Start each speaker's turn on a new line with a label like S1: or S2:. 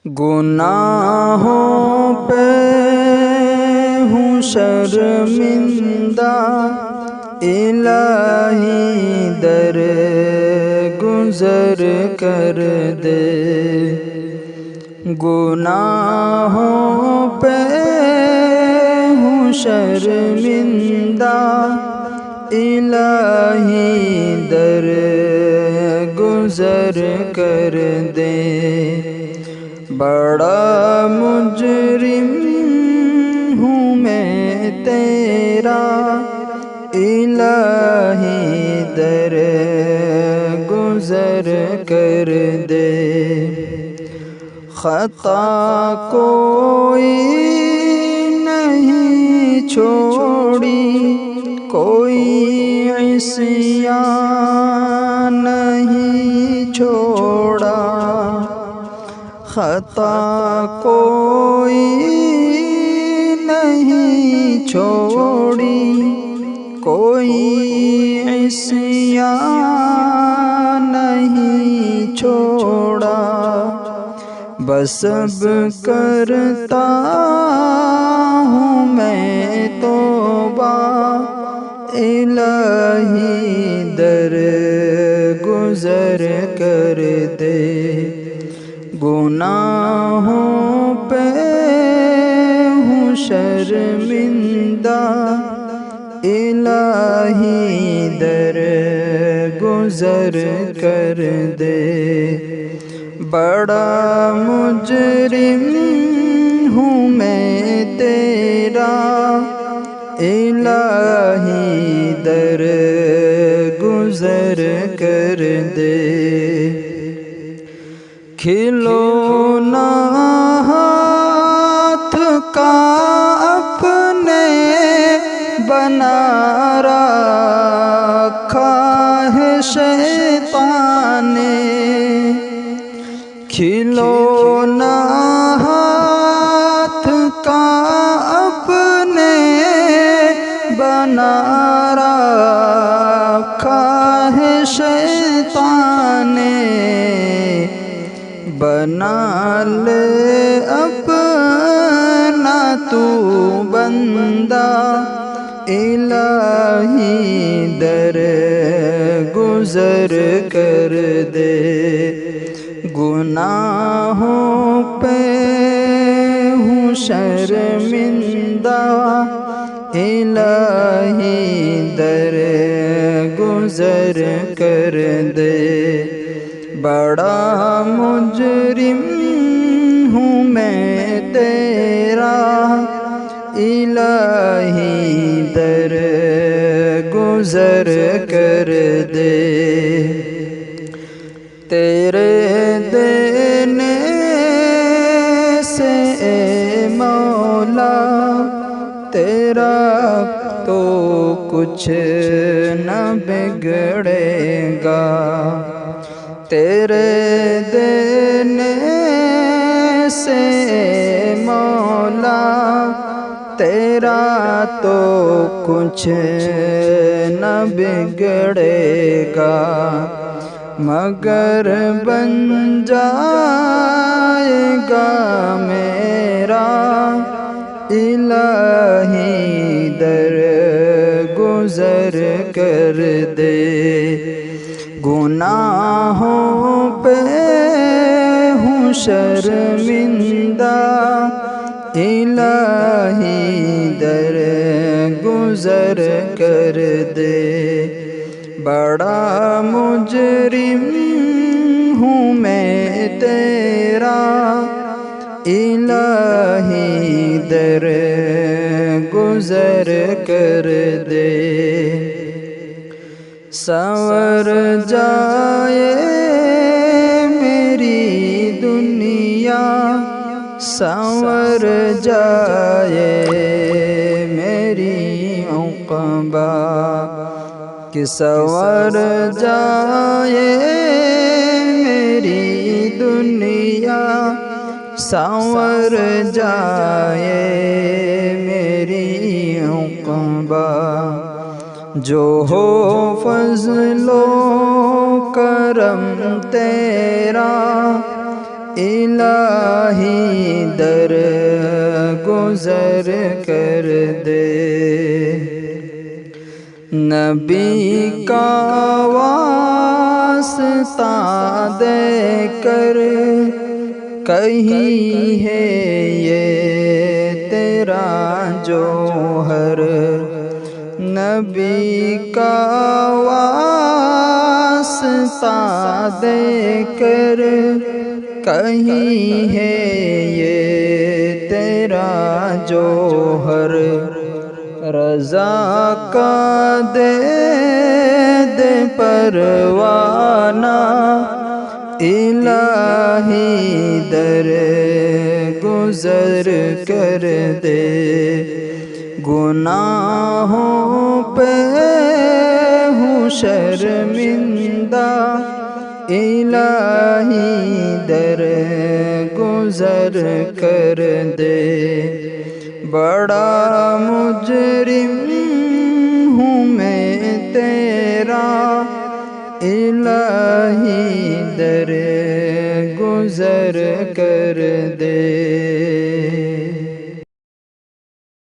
S1: گناہوں پہ ہوں شرمندہ، الہی در گزر کر دے۔ گناہوں پہ ہوں شرمندہ، الہی در گزر کر دے۔ بڑا مجرم ہوں میں تیرا، الہی در گزر کر دے۔ خطا کوئی نہیں چھوڑی، کوئی عصیان نہیں چھوڑا۔ خطا کوئی نہیں چھوڑی، کوئی عصیان نہیں چھوڑا۔ بس اب کرتا ہوں میں توبہ، الہی در گزر کر دے۔ گناہوں پہ ہوں شرمندہ، الہی در گزر کر دے۔ بڑا مجرم ہوں میں تیرا، الہی در گزر کر دے۔ کھلونا ہاتھ کا اپنے بنا رکھا ہے شیطان نے۔ کھلونا ہاتھ کا اپنے بنا رکھا ہے شیطان نے۔ بنا لے اپنا تو بندہ، الہی در گزر کر دے۔ گناہوں پہ ہوں شرمندہ، الہی در گزر کر دے۔ بڑا مجرم ہوں میں تیرا، الہی در گزر کر دے۔ تیرے دینے سے اے مولا، تیرا تو کچھ نہ بگڑے گا۔ تیرے دینے سے مولا، تیرا تو کچھ نہ بگڑے گا۔ مگر بن جائے گا میرا، الہی در گزر کر دے۔ گناہوں پہ ہوں شرمندہ، الہی در گزر کر دے۔ بڑا مجرم ہوں میں تیرا، الہی در گزر کر دے۔ سنور جائے میری دنیا، سنور جائے میری عقبہ، کہ سنور جائے میری دنیا، سنور جائے میری عقبہ۔ جو ہو فضل و کرم تیرا، الہی در گزر کر دے، نبی کا واسطہ دے کر کہیں ہے یہ تیرا جوہر، نبی کا واسطہ دے کر کہیں ہے یہ تیرا جوہر، رضا کا دے دے پروانہ الہی در گزر کر دے، گناہوں پہ ہوں شرمندہ الہی در گزر کر دے، بڑا مجرم ہوں میں تیرا الہی در گزر کر دے۔